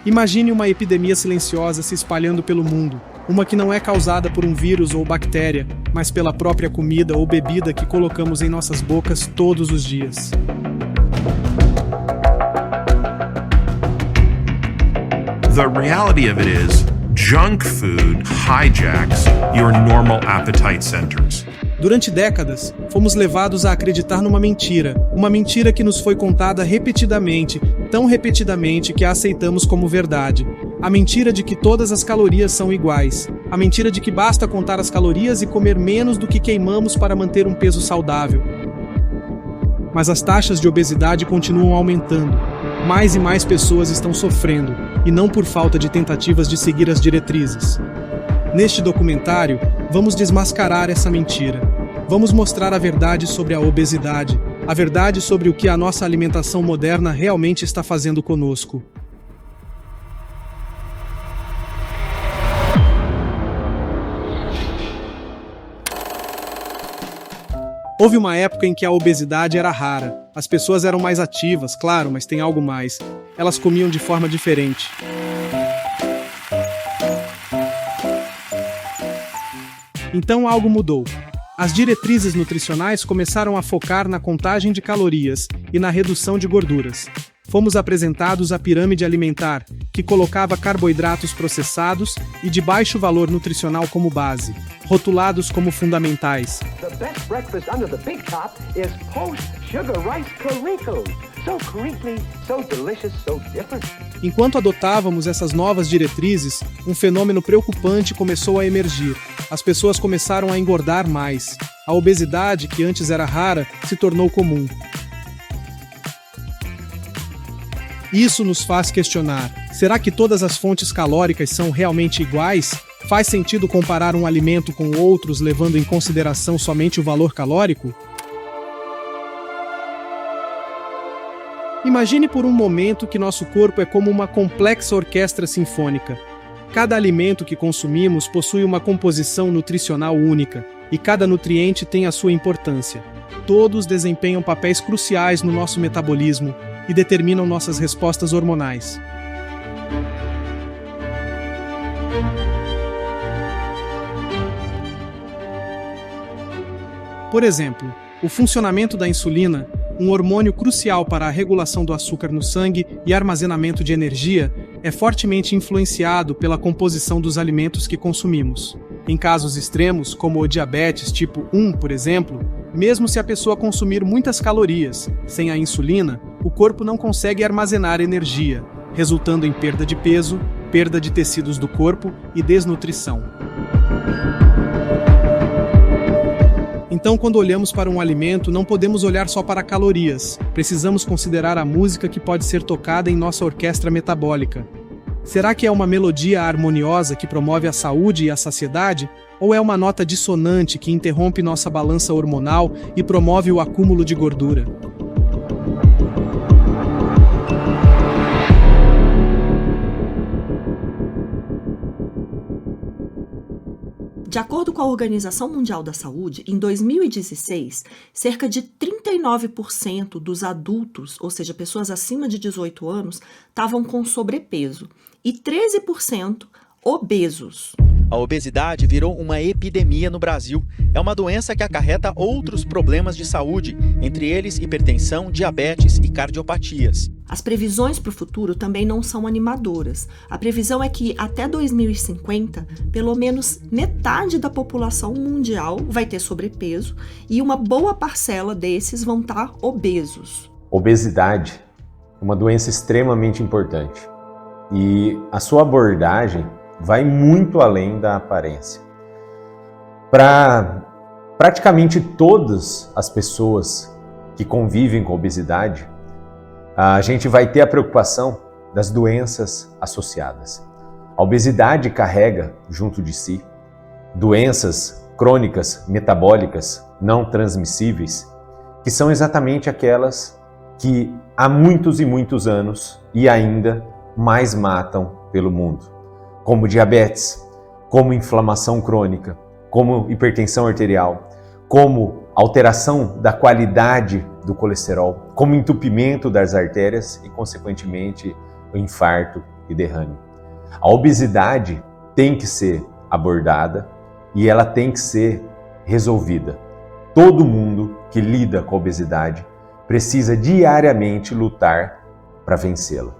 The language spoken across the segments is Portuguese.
Imagine uma epidemia silenciosa se espalhando pelo mundo, uma que não é causada por um vírus ou bactéria, mas pela própria comida ou bebida que colocamos em nossas bocas todos os dias. The reality of it is, junk food hijacks your normal appetite centers. Durante décadas, fomos levados a acreditar numa mentira que nos foi contada repetidamente, tão repetidamente que a aceitamos como verdade. A mentira de que todas as calorias são iguais. A mentira de que basta contar as calorias e comer menos do que queimamos para manter um peso saudável. Mas as taxas de obesidade continuam aumentando. Mais e mais pessoas estão sofrendo, e não por falta de tentativas de seguir as diretrizes. Neste documentário, vamos desmascarar essa mentira. Vamos mostrar a verdade sobre a obesidade, a verdade sobre o que a nossa alimentação moderna realmente está fazendo conosco. Houve uma época em que a obesidade era rara. As pessoas eram mais ativas, claro, mas tem algo mais. Elas comiam de forma diferente. Então algo mudou. As diretrizes nutricionais começaram a focar na contagem de calorias e na redução de gorduras. Fomos apresentados à pirâmide alimentar, que colocava carboidratos processados e de baixo valor nutricional como base, rotulados como fundamentais. The best breakfast under the big top is post-sugar rice Coricos. So crinkly, so delicious, so different. Enquanto adotávamos essas novas diretrizes, um fenômeno preocupante começou a emergir. As pessoas começaram a engordar mais. A obesidade, que antes era rara, se tornou comum. Isso nos faz questionar: será que todas as fontes calóricas são realmente iguais? Faz sentido comparar um alimento com outros levando em consideração somente o valor calórico? Imagine por um momento que nosso corpo é como uma complexa orquestra sinfônica. Cada alimento que consumimos possui uma composição nutricional única, e cada nutriente tem a sua importância. Todos desempenham papéis cruciais no nosso metabolismo e determinam nossas respostas hormonais. Por exemplo, o funcionamento da insulina, um hormônio crucial para a regulação do açúcar no sangue e armazenamento de energia, é fortemente influenciado pela composição dos alimentos que consumimos. Em casos extremos, como o diabetes tipo 1, por exemplo, mesmo se a pessoa consumir muitas calorias, sem a insulina, o corpo não consegue armazenar energia, resultando em perda de peso, perda de tecidos do corpo e desnutrição. Então, quando olhamos para um alimento, não podemos olhar só para calorias. Precisamos considerar a música que pode ser tocada em nossa orquestra metabólica. Será que é uma melodia harmoniosa que promove a saúde e a saciedade? Ou é uma nota dissonante que interrompe nossa balança hormonal e promove o acúmulo de gordura? De acordo com a Organização Mundial da Saúde, em 2016, cerca de 39% dos adultos, ou seja, pessoas acima de 18 anos, estavam com sobrepeso e 13% obesos. A obesidade virou uma epidemia no Brasil. É uma doença que acarreta outros problemas de saúde, entre eles hipertensão, diabetes e cardiopatias. As previsões para o futuro também não são animadoras. A previsão é que até 2050, pelo menos metade da população mundial vai ter sobrepeso e uma boa parcela desses vão estar obesos. Obesidade é uma doença extremamente importante e a sua abordagem vai muito além da aparência. Para praticamente todas as pessoas que convivem com obesidade, a gente vai ter a preocupação das doenças associadas. A obesidade carrega junto de si doenças crônicas, metabólicas, não transmissíveis, que são exatamente aquelas que há muitos e muitos anos e ainda mais matam pelo mundo. Como diabetes, como inflamação crônica, como hipertensão arterial, como alteração da qualidade do colesterol, como entupimento das artérias e, consequentemente, o infarto e derrame. A obesidade tem que ser abordada e ela tem que ser resolvida. Todo mundo que lida com a obesidade precisa diariamente lutar para vencê-la.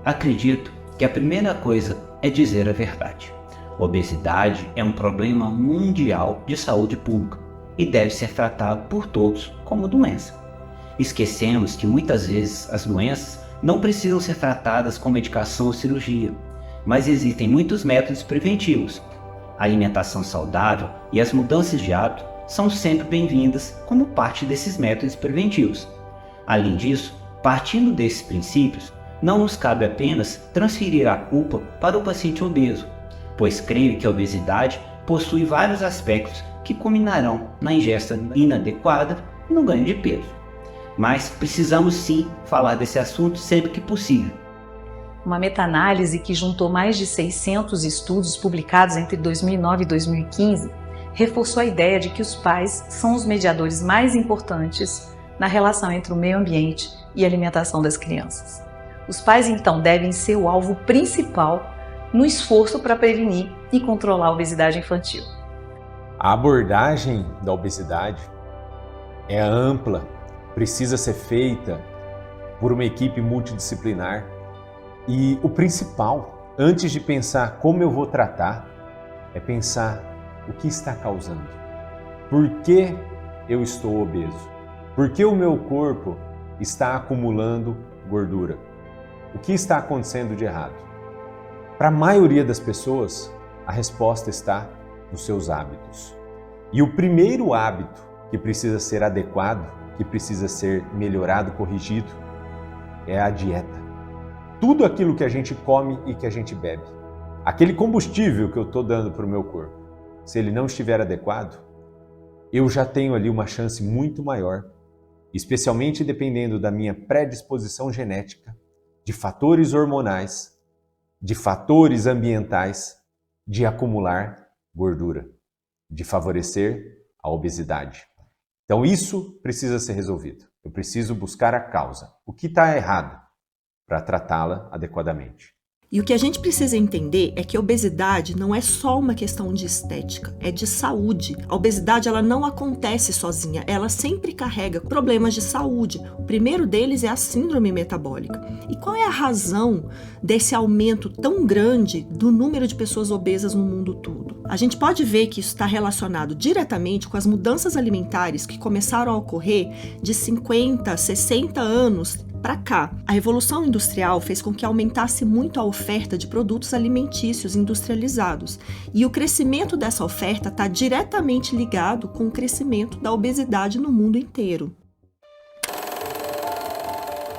Acredito que a primeira coisa é dizer a verdade. Obesidade é um problema mundial de saúde pública e deve ser tratado por todos como doença. Esquecemos que muitas vezes as doenças não precisam ser tratadas com medicação ou cirurgia, mas existem muitos métodos preventivos. A alimentação saudável e as mudanças de hábito são sempre bem-vindas como parte desses métodos preventivos. Além disso, partindo desses princípios, não nos cabe apenas transferir a culpa para o paciente obeso, pois creio que a obesidade possui vários aspectos que culminarão na ingesta inadequada e no ganho de peso. Mas precisamos sim falar desse assunto sempre que possível. Uma meta-análise que juntou mais de 600 estudos publicados entre 2009 e 2015 reforçou a ideia de que os pais são os mediadores mais importantes na relação entre o meio ambiente e a alimentação das crianças. Os pais, então, devem ser o alvo principal no esforço para prevenir e controlar a obesidade infantil. A abordagem da obesidade é ampla, precisa ser feita por uma equipe multidisciplinar e o principal, antes de pensar como eu vou tratar, é pensar o que está causando. Por que eu estou obeso? Por que o meu corpo está acumulando gordura? O que está acontecendo de errado? Para a maioria das pessoas, a resposta está nos seus hábitos. E o primeiro hábito que precisa ser adequado, que precisa ser melhorado, corrigido, é a dieta. Tudo aquilo que a gente come e que a gente bebe. Aquele combustível que eu estou dando para o meu corpo, se ele não estiver adequado, eu já tenho ali uma chance muito maior, especialmente dependendo da minha predisposição genética, de fatores hormonais, de fatores ambientais, de acumular gordura, de favorecer a obesidade. Então isso precisa ser resolvido. Eu preciso buscar a causa, o que está errado, para tratá-la adequadamente. E o que a gente precisa entender é que a obesidade não é só uma questão de estética, é de saúde. A obesidade ela não acontece sozinha, ela sempre carrega problemas de saúde. O primeiro deles é a síndrome metabólica. E qual é a razão desse aumento tão grande do número de pessoas obesas no mundo todo? A gente pode ver que isso está relacionado diretamente com as mudanças alimentares que começaram a ocorrer de 50, 60 anos para cá. A Revolução Industrial fez com que aumentasse muito a oferta de produtos alimentícios industrializados. E o crescimento dessa oferta está diretamente ligado com o crescimento da obesidade no mundo inteiro.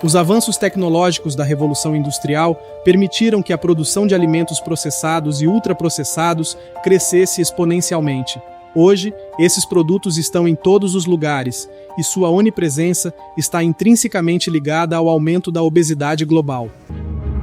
Os avanços tecnológicos da Revolução Industrial permitiram que a produção de alimentos processados e ultraprocessados crescesse exponencialmente. Hoje, esses produtos estão em todos os lugares e sua onipresença está intrinsecamente ligada ao aumento da obesidade global.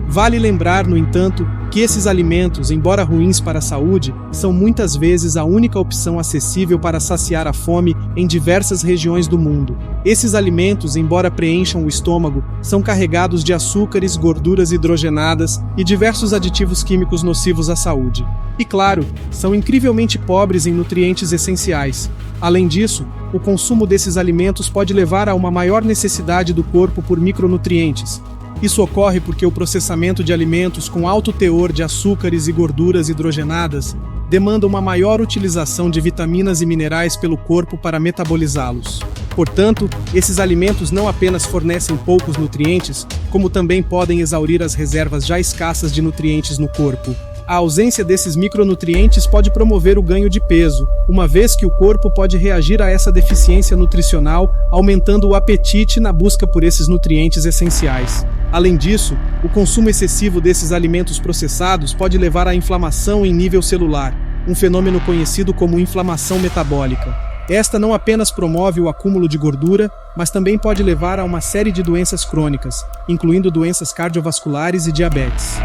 Vale lembrar, no entanto, que esses alimentos, embora ruins para a saúde, são muitas vezes a única opção acessível para saciar a fome em diversas regiões do mundo. Esses alimentos, embora preencham o estômago, são carregados de açúcares, gorduras hidrogenadas e diversos aditivos químicos nocivos à saúde. E claro, são incrivelmente pobres em nutrientes essenciais. Além disso, o consumo desses alimentos pode levar a uma maior necessidade do corpo por micronutrientes. Isso ocorre porque o processamento de alimentos com alto teor de açúcares e gorduras hidrogenadas demanda uma maior utilização de vitaminas e minerais pelo corpo para metabolizá-los. Portanto, esses alimentos não apenas fornecem poucos nutrientes, como também podem exaurir as reservas já escassas de nutrientes no corpo. A ausência desses micronutrientes pode promover o ganho de peso, uma vez que o corpo pode reagir a essa deficiência nutricional, aumentando o apetite na busca por esses nutrientes essenciais. Além disso, o consumo excessivo desses alimentos processados pode levar à inflamação em nível celular, um fenômeno conhecido como inflamação metabólica. Esta não apenas promove o acúmulo de gordura, mas também pode levar a uma série de doenças crônicas, incluindo doenças cardiovasculares e diabetes.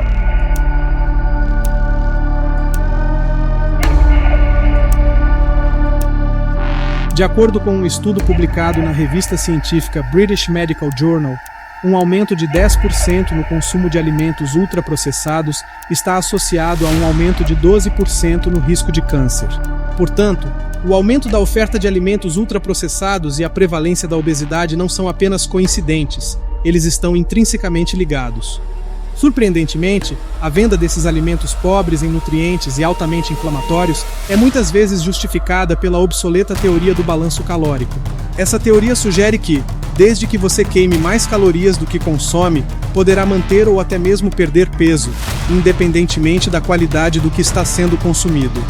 De acordo com um estudo publicado na revista científica British Medical Journal, um aumento de 10% no consumo de alimentos ultraprocessados está associado a um aumento de 12% no risco de câncer. Portanto, o aumento da oferta de alimentos ultraprocessados e a prevalência da obesidade não são apenas coincidentes, eles estão intrinsecamente ligados. Surpreendentemente, a venda desses alimentos pobres em nutrientes e altamente inflamatórios é muitas vezes justificada pela obsoleta teoria do balanço calórico. Essa teoria sugere que, desde que você queime mais calorias do que consome, poderá manter ou até mesmo perder peso, independentemente da qualidade do que está sendo consumido.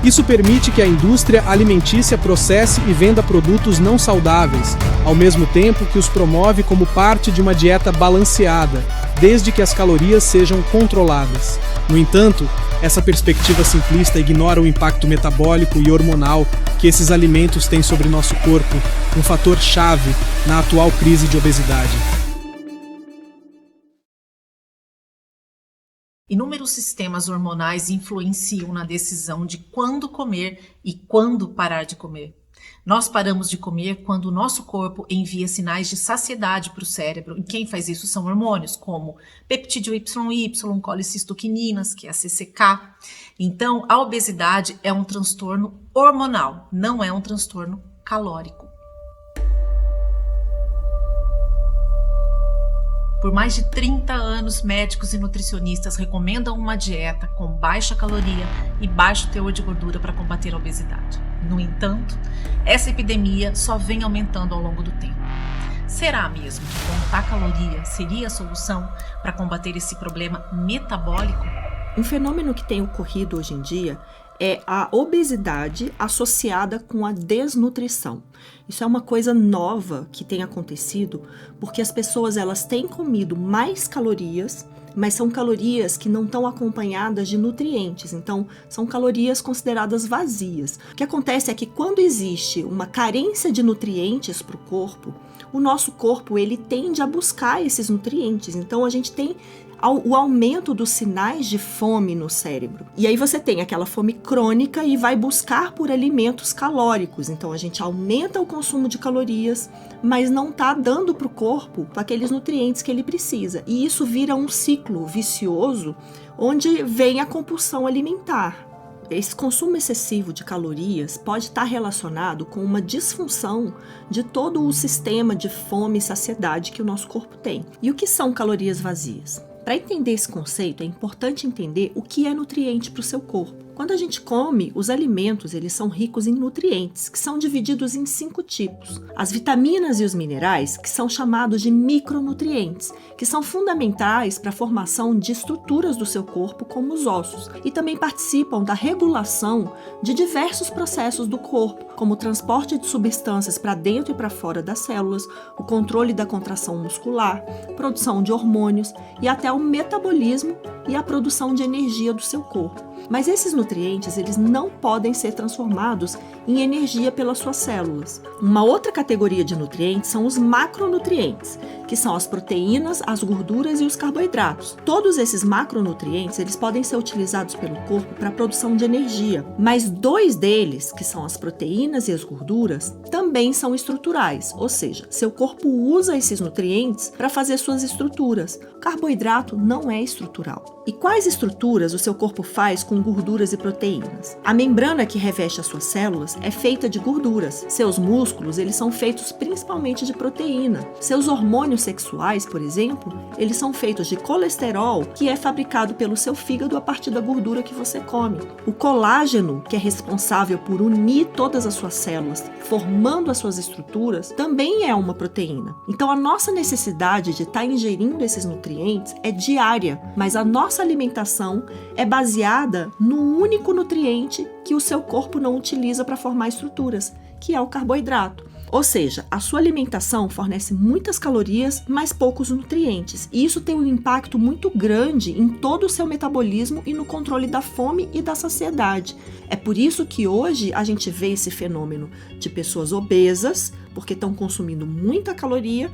Isso permite que a indústria alimentícia processe e venda produtos não saudáveis, ao mesmo tempo que os promove como parte de uma dieta balanceada, desde que as calorias sejam controladas. No entanto, essa perspectiva simplista ignora o impacto metabólico e hormonal que esses alimentos têm sobre nosso corpo, um fator chave na atual crise de obesidade. Inúmeros sistemas hormonais influenciam na decisão de quando comer e quando parar de comer. Nós paramos de comer quando o nosso corpo envia sinais de saciedade para o cérebro, e quem faz isso são hormônios, como peptídeo YY, colicistoquininas, que é a CCK. Então, a obesidade é um transtorno hormonal, não é um transtorno calórico. Por mais de 30 anos, médicos e nutricionistas recomendam uma dieta com baixa caloria e baixo teor de gordura para combater a obesidade. No entanto, essa epidemia só vem aumentando ao longo do tempo. Será mesmo que contar caloria seria a solução para combater esse problema metabólico? Um fenômeno que tem ocorrido hoje em dia é a obesidade associada com a desnutrição. Isso é uma coisa nova que tem acontecido porque as pessoas elas têm comido mais calorias, mas são calorias que não estão acompanhadas de nutrientes, então são calorias consideradas vazias. O que acontece é que quando existe uma carência de nutrientes para o corpo, o nosso corpo ele tende a buscar esses nutrientes, então a gente tem o aumento dos sinais de fome no cérebro. E aí você tem aquela fome crônica e vai buscar por alimentos calóricos. Então a gente aumenta o consumo de calorias, mas não está dando para o corpo aqueles nutrientes que ele precisa. E isso vira um ciclo vicioso, onde vem a compulsão alimentar. Esse consumo excessivo de calorias pode estar relacionado com uma disfunção de todo o sistema de fome e saciedade que o nosso corpo tem. E o que são calorias vazias? Para entender esse conceito, é importante entender o que é nutriente para o seu corpo. Quando a gente come, os alimentos eles são ricos em nutrientes, que são divididos em 5 tipos. As vitaminas e os minerais, que são chamados de micronutrientes, que são fundamentais para a formação de estruturas do seu corpo, como os ossos, e também participam da regulação de diversos processos do corpo, como o transporte de substâncias para dentro e para fora das células, o controle da contração muscular, produção de hormônios e até o metabolismo e a produção de energia do seu corpo. Mas esses nutrientes, eles não podem ser transformados em energia pelas suas células. Uma outra categoria de nutrientes são os macronutrientes, que são as proteínas, as gorduras e os carboidratos. Todos esses macronutrientes, eles podem ser utilizados pelo corpo para a produção de energia, mas 2 deles, que são as proteínas e as gorduras, também são estruturais, ou seja, seu corpo usa esses nutrientes para fazer suas estruturas. O carboidrato não é estrutural. E quais estruturas o seu corpo faz com gorduras e proteínas? A membrana que reveste as suas células é feita de gorduras. Seus músculos, eles são feitos principalmente de proteína. Seus hormônios sexuais, por exemplo, eles são feitos de colesterol, que é fabricado pelo seu fígado a partir da gordura que você come. O colágeno, que é responsável por unir todas as suas células, formando as suas estruturas, também é uma proteína. Então a nossa necessidade de estar ingerindo esses nutrientes é diária, mas a nossa alimentação é baseada no único nutriente que o seu corpo não utiliza para formar estruturas, que é o carboidrato. Ou seja, a sua alimentação fornece muitas calorias, mas poucos nutrientes. E isso tem um impacto muito grande em todo o seu metabolismo e no controle da fome e da saciedade. É por isso que hoje a gente vê esse fenômeno de pessoas obesas, porque estão consumindo muita caloria,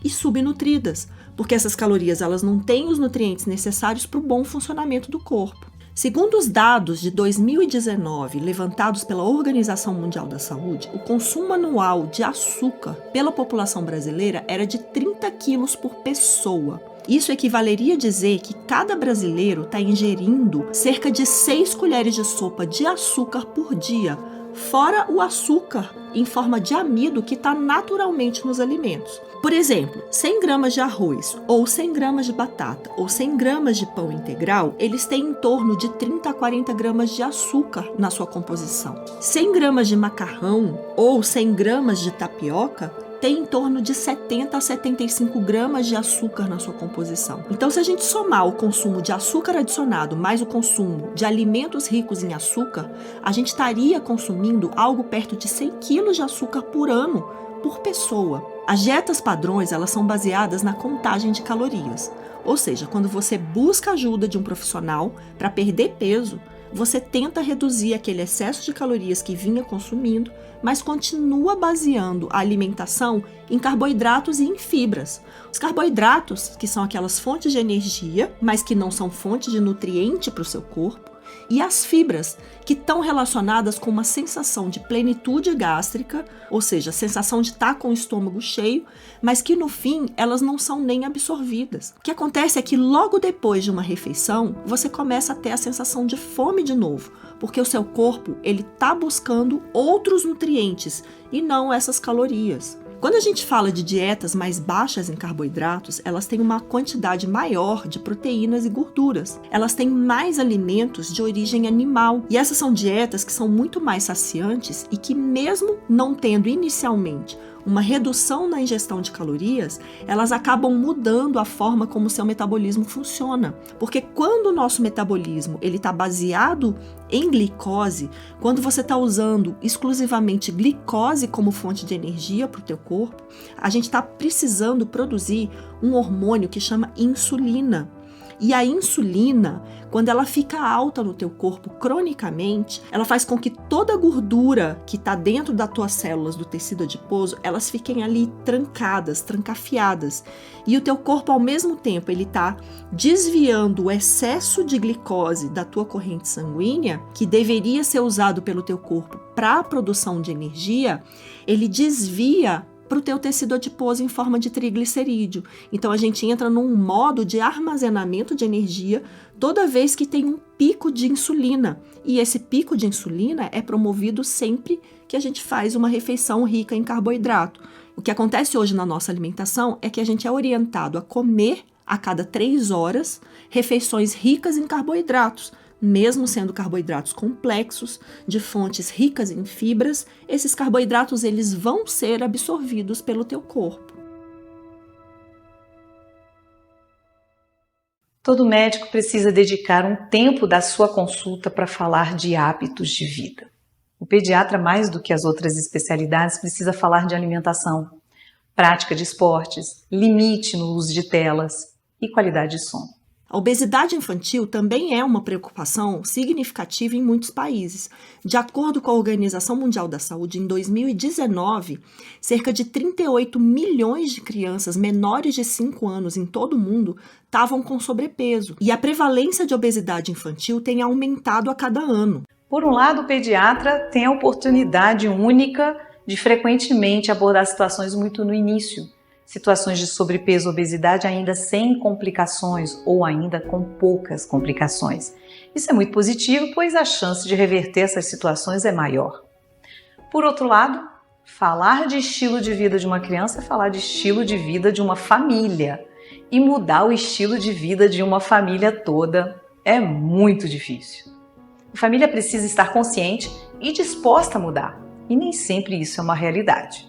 e subnutridas, porque essas calorias elas não têm os nutrientes necessários para o bom funcionamento do corpo. Segundo os dados de 2019 levantados pela Organização Mundial da Saúde, o consumo anual de açúcar pela população brasileira era de 30 quilos por pessoa. Isso equivaleria a dizer que cada brasileiro está ingerindo cerca de 6 colheres de sopa de açúcar por dia, fora o açúcar em forma de amido que está naturalmente nos alimentos. Por exemplo, 100 gramas de arroz, ou 100 gramas de batata, ou 100 gramas de pão integral, eles têm em torno de 30 a 40 gramas de açúcar na sua composição. 100 gramas de macarrão, ou 100 gramas de tapioca, tem em torno de 70 a 75 gramas de açúcar na sua composição. Então, se a gente somar o consumo de açúcar adicionado mais o consumo de alimentos ricos em açúcar, a gente estaria consumindo algo perto de 100 quilos de açúcar por ano por pessoa. As dietas padrões, elas são baseadas na contagem de calorias. Ou seja, quando você busca a ajuda de um profissional para perder peso, você tenta reduzir aquele excesso de calorias que vinha consumindo, mas continua baseando a alimentação em carboidratos e em fibras. Os carboidratos, que são aquelas fontes de energia, mas que não são fontes de nutriente para o seu corpo, e as fibras, que estão relacionadas com uma sensação de plenitude gástrica, ou seja, a sensação de estar com o estômago cheio, mas que no fim elas não são nem absorvidas. O que acontece é que logo depois de uma refeição, você começa a ter a sensação de fome de novo, porque o seu corpo ele está buscando outros nutrientes e não essas calorias. Quando a gente fala de dietas mais baixas em carboidratos, elas têm uma quantidade maior de proteínas e gorduras. Elas têm mais alimentos de origem animal. E essas são dietas que são muito mais saciantes e que, mesmo não tendo inicialmente uma redução na ingestão de calorias, elas acabam mudando a forma como o seu metabolismo funciona. Porque quando o nosso metabolismo está baseado em glicose, quando você está usando exclusivamente glicose como fonte de energia para o teu corpo, a gente está precisando produzir um hormônio que chama insulina. E a insulina, quando ela fica alta no teu corpo cronicamente, ela faz com que toda a gordura que está dentro das tuas células do tecido adiposo, elas fiquem ali trancadas, trancafiadas. E o teu corpo, ao mesmo tempo, ele está desviando o excesso de glicose da tua corrente sanguínea, que deveria ser usado pelo teu corpo para a produção de energia, ele desvia para o teu tecido adiposo em forma de triglicerídeo. Então a gente entra num modo de armazenamento de energia toda vez que tem um pico de insulina. E esse pico de insulina é promovido sempre que a gente faz uma refeição rica em carboidrato. O que acontece hoje na nossa alimentação é que a gente é orientado a comer a cada 3 horas refeições ricas em carboidratos. Mesmo sendo carboidratos complexos, de fontes ricas em fibras, esses carboidratos eles vão ser absorvidos pelo teu corpo. Todo médico precisa dedicar um tempo da sua consulta para falar de hábitos de vida. O pediatra, mais do que as outras especialidades, precisa falar de alimentação, prática de esportes, limite no uso de telas e qualidade de sono. A obesidade infantil também é uma preocupação significativa em muitos países. De acordo com a Organização Mundial da Saúde, em 2019, cerca de 38 milhões de crianças menores de 5 anos em todo o mundo estavam com sobrepeso. E a prevalência de obesidade infantil tem aumentado a cada ano. Por um lado, o pediatra tem a oportunidade única de frequentemente abordar situações muito no início. Situações de sobrepeso, obesidade ainda sem complicações ou ainda com poucas complicações. Isso é muito positivo, pois a chance de reverter essas situações é maior. Por outro lado, falar de estilo de vida de uma criança é falar de estilo de vida de uma família. E mudar o estilo de vida de uma família toda é muito difícil. A família precisa estar consciente e disposta a mudar, e nem sempre isso é uma realidade.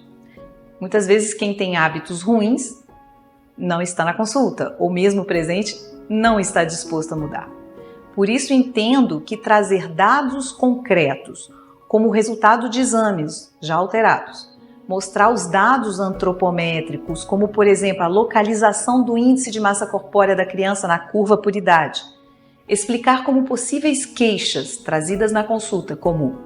Muitas vezes quem tem hábitos ruins não está na consulta, ou mesmo presente, não está disposto a mudar. Por isso entendo que trazer dados concretos, como o resultado de exames já alterados, mostrar os dados antropométricos, como por exemplo a localização do índice de massa corpórea da criança na curva por idade, explicar como possíveis queixas trazidas na consulta, como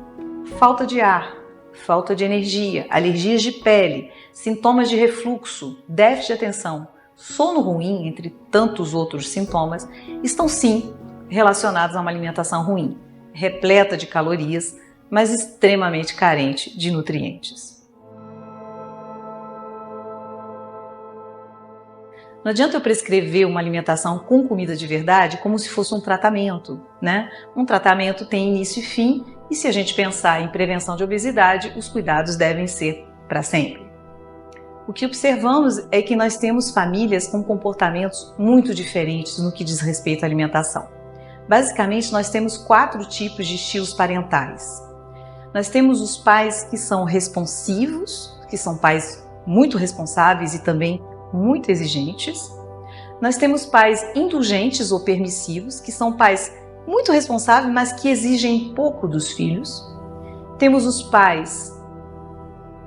falta de ar, falta de energia, alergias de pele, sintomas de refluxo, déficit de atenção, sono ruim, entre tantos outros sintomas, estão sim relacionados a uma alimentação ruim, repleta de calorias, mas extremamente carente de nutrientes. Não adianta eu prescrever uma alimentação com comida de verdade como se fosse um tratamento, né? Um tratamento tem início e fim, e se a gente pensar em prevenção de obesidade, os cuidados devem ser para sempre. O que observamos é que nós temos famílias com comportamentos muito diferentes no que diz respeito à alimentação. Basicamente, nós temos 4 tipos de estilos parentais. Nós temos os pais que são responsivos, que são pais muito responsáveis e também muito exigentes. Nós temos pais indulgentes ou permissivos, que são pais muito responsáveis, mas que exigem pouco dos filhos. Temos os pais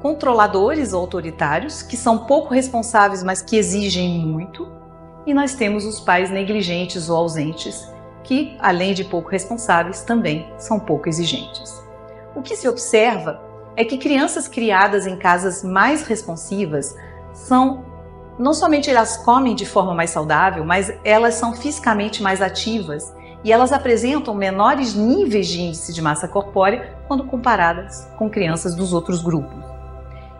controladores ou autoritários, que são pouco responsáveis, mas que exigem muito. E nós temos os pais negligentes ou ausentes, que, além de pouco responsáveis, também são pouco exigentes. O que se observa é que crianças criadas em casas mais responsivas não somente elas comem de forma mais saudável, mas elas são fisicamente mais ativas e elas apresentam menores níveis de índice de massa corpórea quando comparadas com crianças dos outros grupos.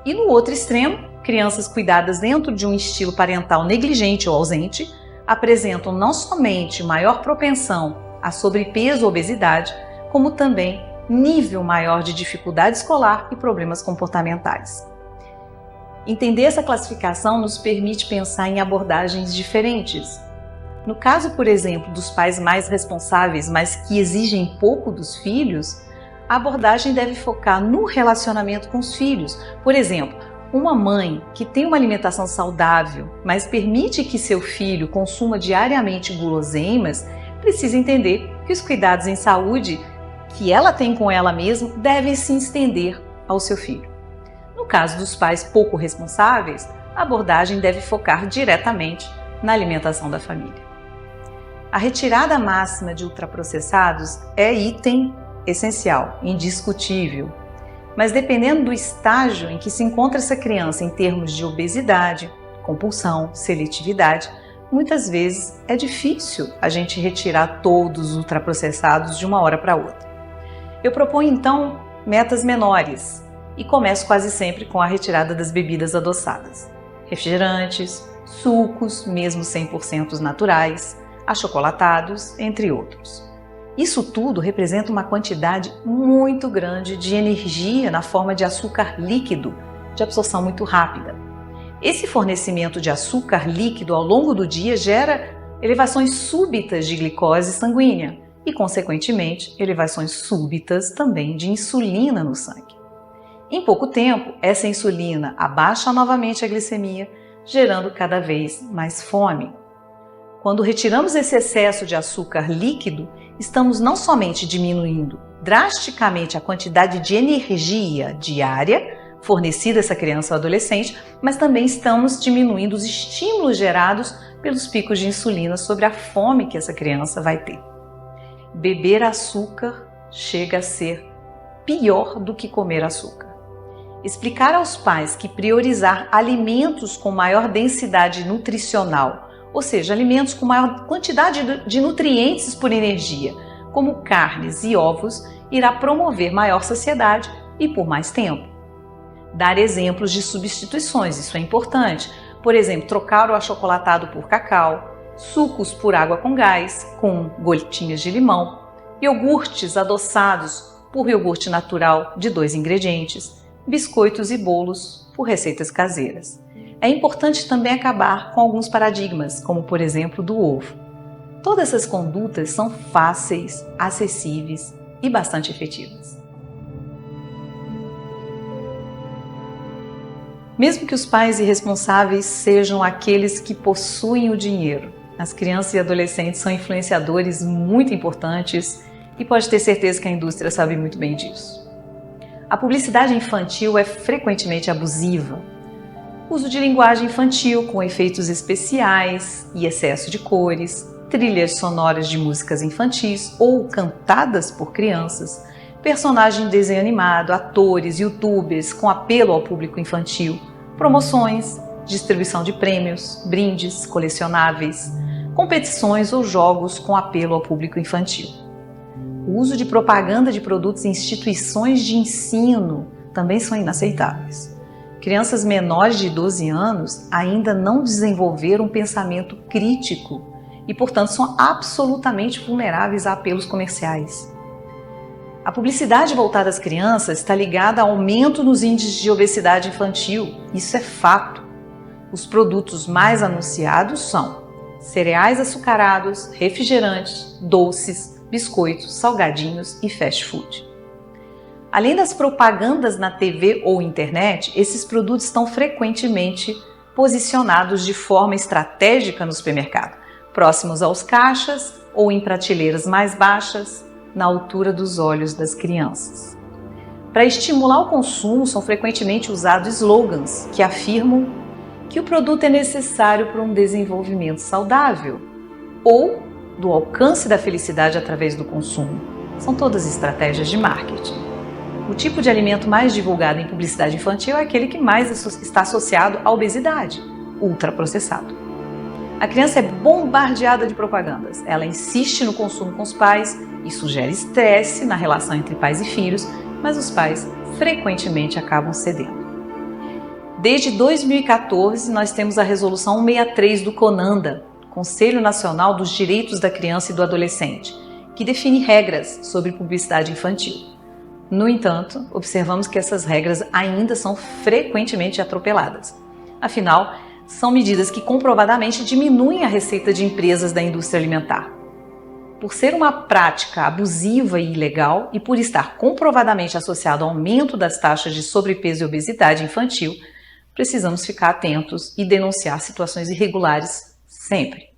E no outro extremo, crianças cuidadas dentro de um estilo parental negligente ou ausente apresentam não somente maior propensão a sobrepeso ou obesidade, como também nível maior de dificuldade escolar e problemas comportamentais. Entender essa classificação nos permite pensar em abordagens diferentes. No caso, por exemplo, dos pais mais responsáveis, mas que exigem pouco dos filhos, a abordagem deve focar no relacionamento com os filhos. Por exemplo, uma mãe que tem uma alimentação saudável, mas permite que seu filho consuma diariamente guloseimas, precisa entender que os cuidados em saúde que ela tem com ela mesma devem se estender ao seu filho. No caso dos pais pouco responsáveis, a abordagem deve focar diretamente na alimentação da família. A retirada máxima de ultraprocessados é item essencial, indiscutível, mas dependendo do estágio em que se encontra essa criança em termos de obesidade, compulsão, seletividade, muitas vezes é difícil a gente retirar todos os ultraprocessados de uma hora para outra. Eu proponho então metas menores e começo quase sempre com a retirada das bebidas adoçadas, refrigerantes, sucos, mesmo 100% naturais, achocolatados, entre outros. Isso tudo representa uma quantidade muito grande de energia na forma de açúcar líquido, de absorção muito rápida. Esse fornecimento de açúcar líquido ao longo do dia gera elevações súbitas de glicose sanguínea e, consequentemente, elevações súbitas também de insulina no sangue. Em pouco tempo, essa insulina abaixa novamente a glicemia, gerando cada vez mais fome. Quando retiramos esse excesso de açúcar líquido, estamos não somente diminuindo drasticamente a quantidade de energia diária fornecida a essa criança ou adolescente, mas também estamos diminuindo os estímulos gerados pelos picos de insulina sobre a fome que essa criança vai ter. Beber açúcar chega a ser pior do que comer açúcar. Explicar aos pais que priorizar alimentos com maior densidade nutricional, ou seja, alimentos com maior quantidade de nutrientes por energia, como carnes e ovos, irá promover maior saciedade e por mais tempo. Dar exemplos de substituições, isso é importante. Por exemplo, trocar o achocolatado por cacau, sucos por água com gás, com gotinhas de limão, iogurtes adoçados por iogurte natural de 2 ingredientes, biscoitos e bolos por receitas caseiras. É importante também acabar com alguns paradigmas, como por exemplo do ovo. Todas essas condutas são fáceis, acessíveis e bastante efetivas. Mesmo que os pais irresponsáveis sejam aqueles que possuem o dinheiro, as crianças e adolescentes são influenciadores muito importantes e pode ter certeza que a indústria sabe muito bem disso. A publicidade infantil é frequentemente abusiva. Uso de linguagem infantil com efeitos especiais e excesso de cores, trilhas sonoras de músicas infantis ou cantadas por crianças, personagens de desenho animado, atores, youtubers com apelo ao público infantil, promoções, distribuição de prêmios, brindes, colecionáveis, competições ou jogos com apelo ao público infantil. O uso de propaganda de produtos em instituições de ensino também são inaceitáveis. Crianças menores de 12 anos ainda não desenvolveram um pensamento crítico e, portanto, são absolutamente vulneráveis a apelos comerciais. A publicidade voltada às crianças está ligada ao aumento nos índices de obesidade infantil. Isso é fato. Os produtos mais anunciados são cereais açucarados, refrigerantes, doces, biscoitos, salgadinhos e fast food. Além das propagandas na TV ou internet, esses produtos estão frequentemente posicionados de forma estratégica no supermercado, próximos aos caixas ou em prateleiras mais baixas, na altura dos olhos das crianças. Para estimular o consumo, são frequentemente usados slogans que afirmam que o produto é necessário para um desenvolvimento saudável ou do alcance da felicidade através do consumo. São todas estratégias de marketing. O tipo de alimento mais divulgado em publicidade infantil é aquele que mais está associado à obesidade, ultraprocessado. A criança é bombardeada de propagandas. Ela insiste no consumo com os pais, isso gera estresse na relação entre pais e filhos, mas os pais frequentemente acabam cedendo. Desde 2014, nós temos a Resolução 163 do CONANDA, Conselho Nacional dos Direitos da Criança e do Adolescente, que define regras sobre publicidade infantil. No entanto, observamos que essas regras ainda são frequentemente atropeladas. Afinal, são medidas que comprovadamente diminuem a receita de empresas da indústria alimentar. Por ser uma prática abusiva e ilegal e por estar comprovadamente associado ao aumento das taxas de sobrepeso e obesidade infantil, precisamos ficar atentos e denunciar situações irregulares sempre.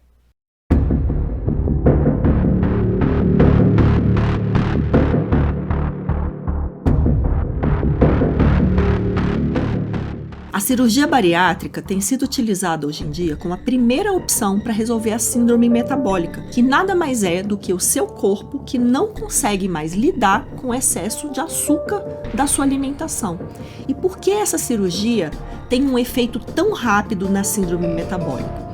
A cirurgia bariátrica tem sido utilizada hoje em dia como a primeira opção para resolver a síndrome metabólica, que nada mais é do que o seu corpo que não consegue mais lidar com o excesso de açúcar da sua alimentação. E por que essa cirurgia tem um efeito tão rápido na síndrome metabólica?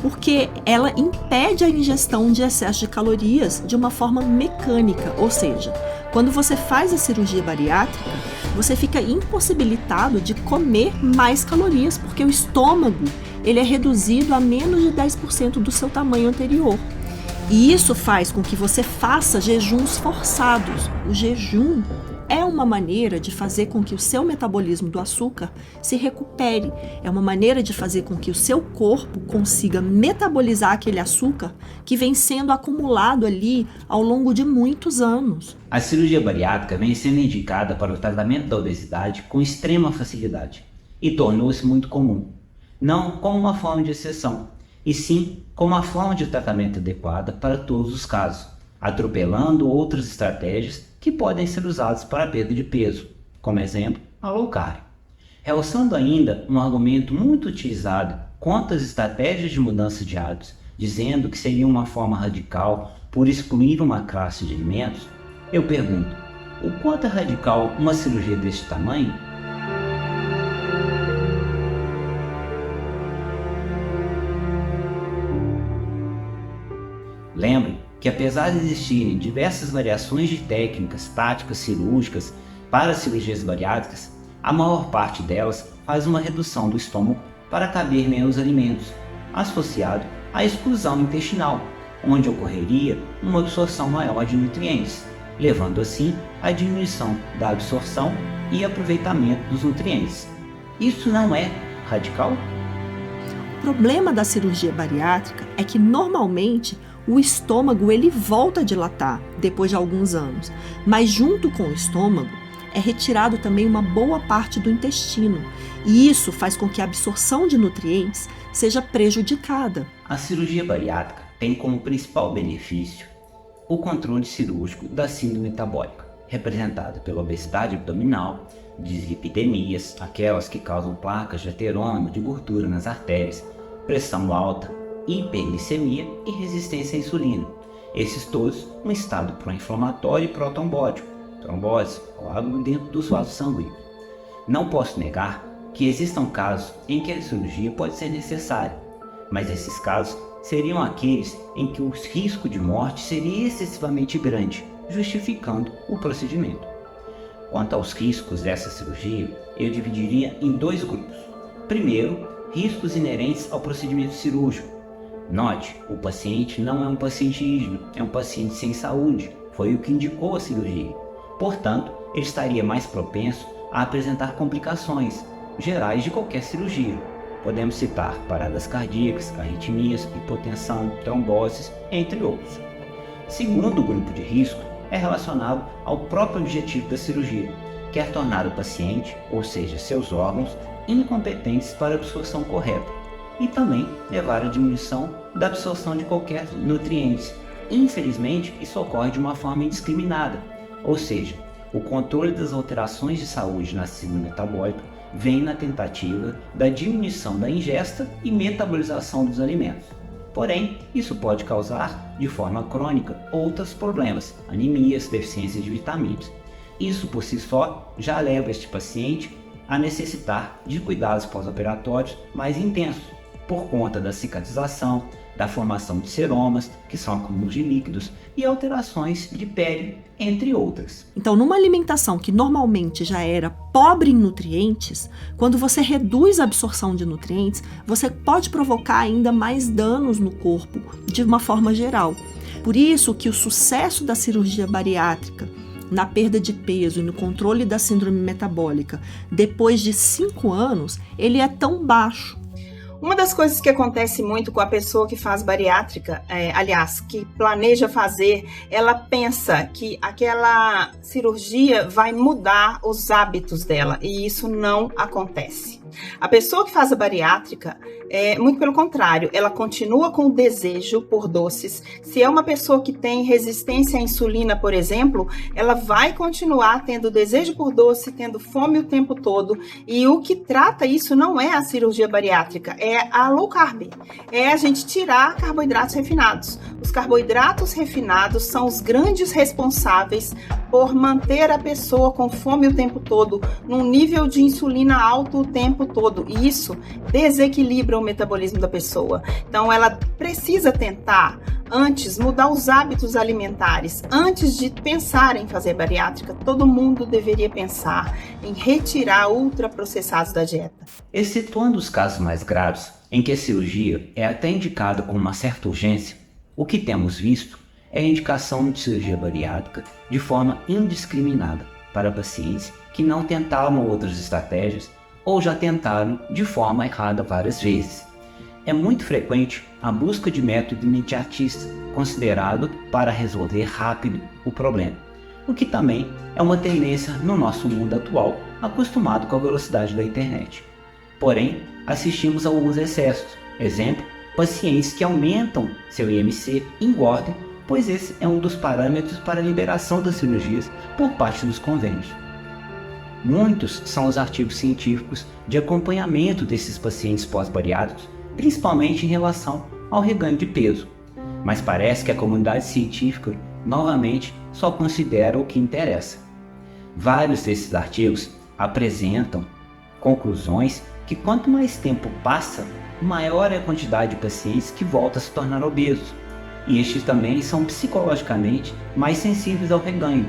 Porque ela impede a ingestão de excesso de calorias de uma forma mecânica, ou seja, quando você faz a cirurgia bariátrica, você fica impossibilitado de comer mais calorias, porque o estômago ele é reduzido a menos de 10% do seu tamanho anterior. E isso faz com que você faça jejuns forçados. O jejum é uma maneira de fazer com que o seu metabolismo do açúcar se recupere. É uma maneira de fazer com que o seu corpo consiga metabolizar aquele açúcar que vem sendo acumulado ali ao longo de muitos anos. A cirurgia bariátrica vem sendo indicada para o tratamento da obesidade com extrema facilidade e tornou-se muito comum, não como uma forma de exceção, e sim como uma forma de tratamento adequada para todos os casos, atropelando outras estratégias que podem ser usadas para a perda de peso, como exemplo, a low carb. Realçando ainda um argumento muito utilizado contra as estratégias de mudança de hábitos, dizendo que seria uma forma radical por excluir uma classe de alimentos, eu pergunto, o quanto é radical uma cirurgia deste tamanho? Lembre que apesar de existirem diversas variações de técnicas, táticas cirúrgicas para cirurgias bariátricas, a maior parte delas faz uma redução do estômago para caber menos alimentos, associado à exclusão intestinal, onde ocorreria uma absorção maior de nutrientes, levando assim à diminuição da absorção e aproveitamento dos nutrientes. Isso não é radical? O problema da cirurgia bariátrica é que normalmente o estômago ele volta a dilatar depois de alguns anos, mas junto com o estômago é retirado também uma boa parte do intestino, e isso faz com que a absorção de nutrientes seja prejudicada. A cirurgia bariátrica tem como principal benefício o controle cirúrgico da síndrome metabólica, representada pela obesidade abdominal, dislipidemias, aquelas que causam placas de aterônimo de gordura nas artérias, pressão alta, hiperglicemia e resistência à insulina. Esses todos um estado pró-inflamatório e pró-trombótico, trombose, coágulo dentro dos vasos sanguíneos. Não posso negar que existam casos em que a cirurgia pode ser necessária, mas esses casos seriam aqueles em que o risco de morte seria excessivamente grande, justificando o procedimento. Quanto aos riscos dessa cirurgia, eu dividiria em 2 grupos. Primeiro, riscos inerentes ao procedimento cirúrgico. Note, o paciente não é um paciente rígido, é um paciente sem saúde, foi o que indicou a cirurgia. Portanto, ele estaria mais propenso a apresentar complicações gerais de qualquer cirurgia. Podemos citar paradas cardíacas, arritmias, hipotensão, tromboses, entre outros. Segundo grupo de risco é relacionado ao próprio objetivo da cirurgia, que é tornar o paciente, ou seja, seus órgãos, incompetentes para a absorção correta, e também levar à diminuição da absorção de qualquer nutriente. Infelizmente, isso ocorre de uma forma indiscriminada, ou seja, o controle das alterações de saúde na síndrome metabólica vem na tentativa da diminuição da ingesta e metabolização dos alimentos. Porém, isso pode causar, de forma crônica, outros problemas, anemias, deficiência de vitaminas. Isso por si só já leva este paciente a necessitar de cuidados pós-operatórios mais intensos, por conta da cicatrização, da formação de seromas, que são acúmulos de líquidos, e alterações de pele, entre outras. Então, numa alimentação que normalmente já era pobre em nutrientes, quando você reduz a absorção de nutrientes, você pode provocar ainda mais danos no corpo, de uma forma geral. Por isso que o sucesso da cirurgia bariátrica na perda de peso e no controle da síndrome metabólica, depois de 5 anos, ele é tão baixo. Uma das coisas que acontece muito com a pessoa que faz bariátrica, que planeja fazer, ela pensa que aquela cirurgia vai mudar os hábitos dela, e isso não acontece. A pessoa que faz a bariátrica, muito pelo contrário, ela continua com o desejo por doces. Se é uma pessoa que tem resistência à insulina, por exemplo, ela vai continuar tendo desejo por doce, tendo fome o tempo todo, e o que trata isso não é a cirurgia bariátrica, é a low carb, é a gente tirar carboidratos refinados. Os carboidratos refinados são os grandes responsáveis por manter a pessoa com fome o tempo todo, num nível de insulina alto o tempo todo, e isso desequilibra o metabolismo da pessoa. Então ela precisa tentar antes mudar os hábitos alimentares. Antes de pensar em fazer bariátrica, todo mundo deveria pensar em retirar ultraprocessados da dieta. Excetuando os casos mais graves, em que a cirurgia é até indicada com uma certa urgência, o que temos visto é a indicação de cirurgia bariátrica de forma indiscriminada para pacientes que não tentaram outras estratégias ou já tentaram de forma errada várias vezes. É muito frequente a busca de método imediatista, considerado para resolver rápido o problema, o que também é uma tendência no nosso mundo atual, acostumado com a velocidade da internet. Porém, assistimos a alguns excessos. Exemplo, pacientes que aumentam seu IMC e engordam, pois esse é um dos parâmetros para a liberação das cirurgias por parte dos convênios. Muitos são os artigos científicos de acompanhamento desses pacientes pós-bariátricos, principalmente em relação ao reganho de peso, mas parece que a comunidade científica, novamente, só considera o que interessa. Vários desses artigos apresentam conclusões que quanto mais tempo passa, maior é a quantidade de pacientes que voltam a se tornar obesos, e estes também são psicologicamente mais sensíveis ao reganho,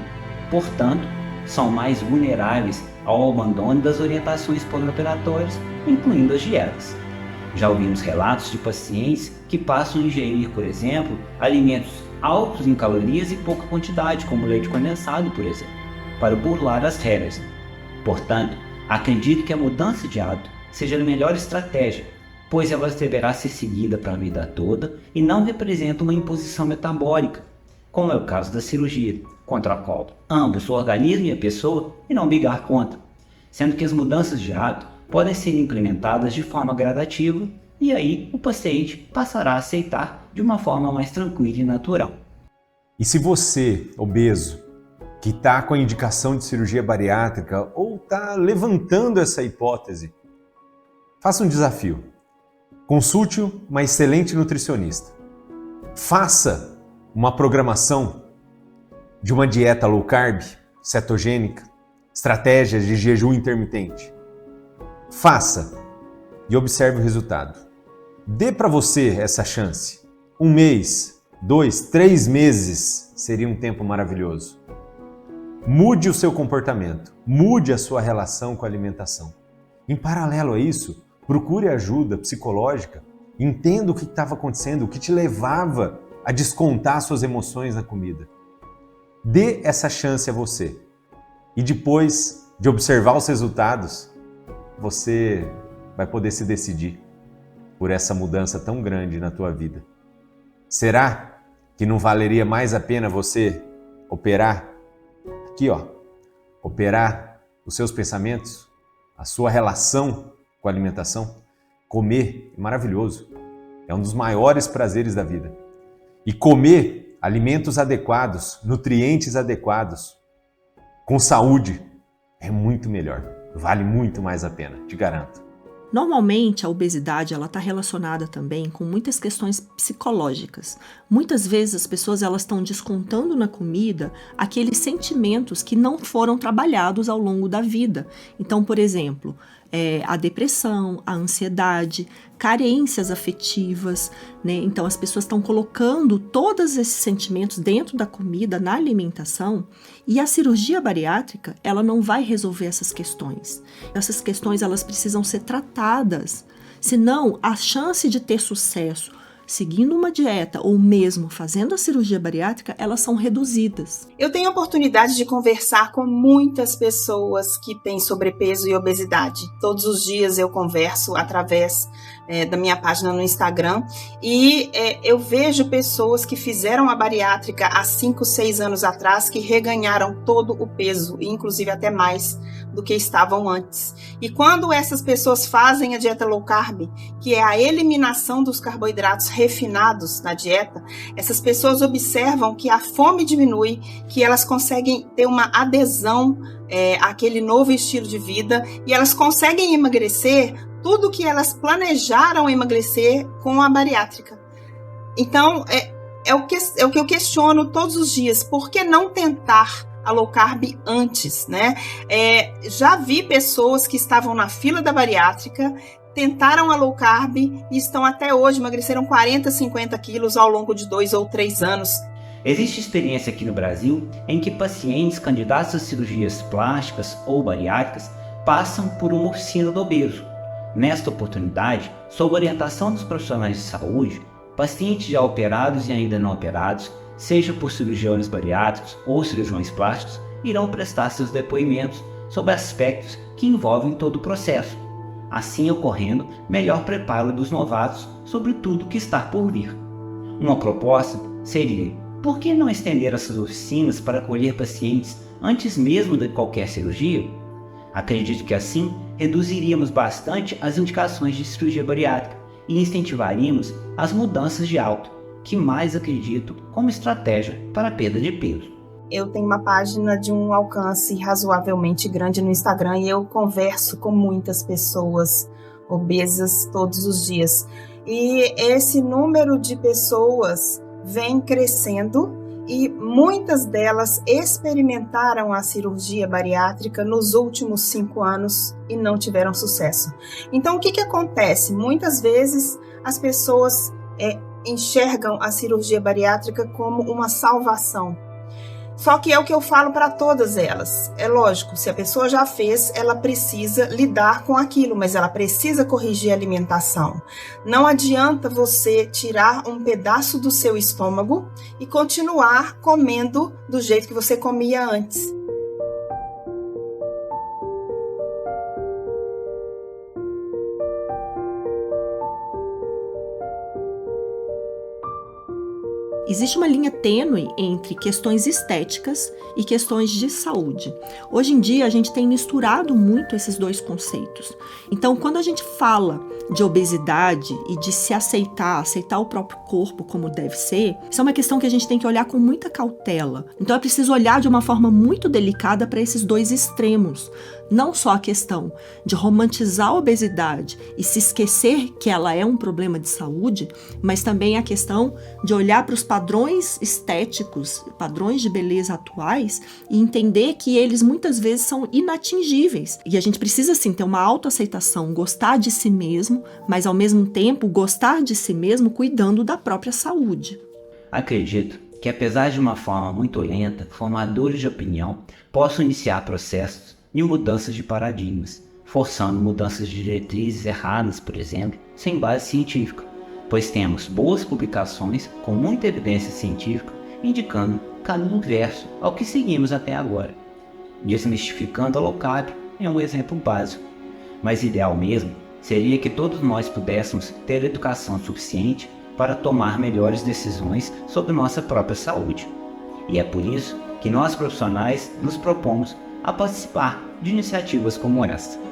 portanto, são mais vulneráveis ao abandono das orientações pós-operatórias, incluindo as dietas. Já ouvimos relatos de pacientes que passam a ingerir, por exemplo, alimentos altos em calorias e pouca quantidade, como leite condensado, por exemplo, para burlar as regras. Portanto, acredito que a mudança de hábito seja a melhor estratégia, pois ela deverá ser seguida para a vida toda e não representa uma imposição metabólica, como é o caso da cirurgia, contra a qual ambos, o organismo e a pessoa, irão brigar contra, sendo que as mudanças de hábito podem ser implementadas de forma gradativa e aí o paciente passará a aceitar de uma forma mais tranquila e natural. E se você, obeso, que está com a indicação de cirurgia bariátrica ou está levantando essa hipótese, faça um desafio. Consulte uma excelente nutricionista. Faça uma programação de uma dieta low carb, cetogênica, estratégias de jejum intermitente. Faça e observe o resultado. Dê para você essa chance. 1 mês, 2, 3 meses seria um tempo maravilhoso. Mude o seu comportamento, mude a sua relação com a alimentação. Em paralelo a isso, procure ajuda psicológica, entenda o que estava acontecendo, o que te levava a descontar suas emoções na comida. Dê essa chance a você. E depois de observar os resultados, você vai poder se decidir por essa mudança tão grande na tua vida. Será que não valeria mais a pena você operar aqui, operar os seus pensamentos, a sua relação com a alimentação? Comer é maravilhoso, é um dos maiores prazeres da vida. E comer alimentos adequados, nutrientes adequados, com saúde, é muito melhor. Vale muito mais a pena, te garanto. Normalmente, a obesidade ela está relacionada também com muitas questões psicológicas. Muitas vezes as pessoas elas estão descontando na comida aqueles sentimentos que não foram trabalhados ao longo da vida. Então, por exemplo, a depressão, a ansiedade, carências afetivas, né? Então as pessoas estão colocando todos esses sentimentos dentro da comida, na alimentação, e a cirurgia bariátrica, ela não vai resolver essas questões. Essas questões, elas precisam ser tratadas, senão a chance de ter sucesso seguindo uma dieta ou mesmo fazendo a cirurgia bariátrica, elas são reduzidas. Eu tenho a oportunidade de conversar com muitas pessoas que têm sobrepeso e obesidade. Todos os dias eu converso através da minha página no Instagram e eu vejo pessoas que fizeram a bariátrica há 5, 6 anos atrás que reganharam todo o peso, inclusive até mais do que estavam antes. E quando essas pessoas fazem a dieta low carb, que é a eliminação dos carboidratos refinados na dieta, essas pessoas observam que a fome diminui, que elas conseguem ter uma adesão àquele novo estilo de vida e elas conseguem emagrecer tudo que elas planejaram emagrecer com a bariátrica. Então, é o que eu questiono todos os dias. Por que não tentar a low carb antes, né? Já vi pessoas que estavam na fila da bariátrica, tentaram a low carb e estão até hoje, emagreceram 40, 50 quilos ao longo de 2 ou 3 anos. Existe experiência aqui no Brasil em que pacientes candidatos a cirurgias plásticas ou bariátricas passam por uma oficina do obeso. Nesta oportunidade, sob orientação dos profissionais de saúde, pacientes já operados e ainda não operados, seja por cirurgiões bariátricos ou cirurgiões plásticos, irão prestar seus depoimentos sobre aspectos que envolvem todo o processo, assim ocorrendo melhor preparo dos novatos sobre tudo que está por vir. Uma proposta seria: por que não estender essas oficinas para acolher pacientes antes mesmo de qualquer cirurgia? Acredito que assim reduziríamos bastante as indicações de cirurgia bariátrica e incentivaríamos as mudanças de hábito, que mais acredito como estratégia para a perda de peso. Eu tenho uma página de um alcance razoavelmente grande no Instagram e eu converso com muitas pessoas obesas todos os dias. E esse número de pessoas vem crescendo e muitas delas experimentaram a cirurgia bariátrica nos últimos 5 anos e não tiveram sucesso. Então, o que acontece? Muitas vezes as pessoas enxergam a cirurgia bariátrica como uma salvação. Só que é o que eu falo para todas elas. É lógico, se a pessoa já fez, ela precisa lidar com aquilo, mas ela precisa corrigir a alimentação. Não adianta você tirar um pedaço do seu estômago e continuar comendo do jeito que você comia antes. Existe uma linha tênue entre questões estéticas e questões de saúde. Hoje em dia, a gente tem misturado muito esses dois conceitos. Então, quando a gente fala de obesidade e de se aceitar o próprio corpo como deve ser, isso é uma questão que a gente tem que olhar com muita cautela. Então, é preciso olhar de uma forma muito delicada para esses dois extremos. não só a questão de romantizar a obesidade e se esquecer que ela é um problema de saúde, mas também a questão de olhar para os padrões estéticos, padrões de beleza atuais e entender que eles muitas vezes são inatingíveis. E a gente precisa sim ter uma autoaceitação, gostar de si mesmo, mas ao mesmo tempo gostar de si mesmo cuidando da própria saúde. Acredito que, apesar de uma forma muito lenta, formadores de opinião possam iniciar processos de mudanças de paradigmas, forçando mudanças de diretrizes erradas, por exemplo, sem base científica, pois temos boas publicações com muita evidência científica indicando caminho inverso ao que seguimos até agora. Desmistificando a low carb é um exemplo básico, mas ideal mesmo seria que todos nós pudéssemos ter educação suficiente para tomar melhores decisões sobre nossa própria saúde. E é por isso que nós profissionais nos propomos a participar de iniciativas como esta.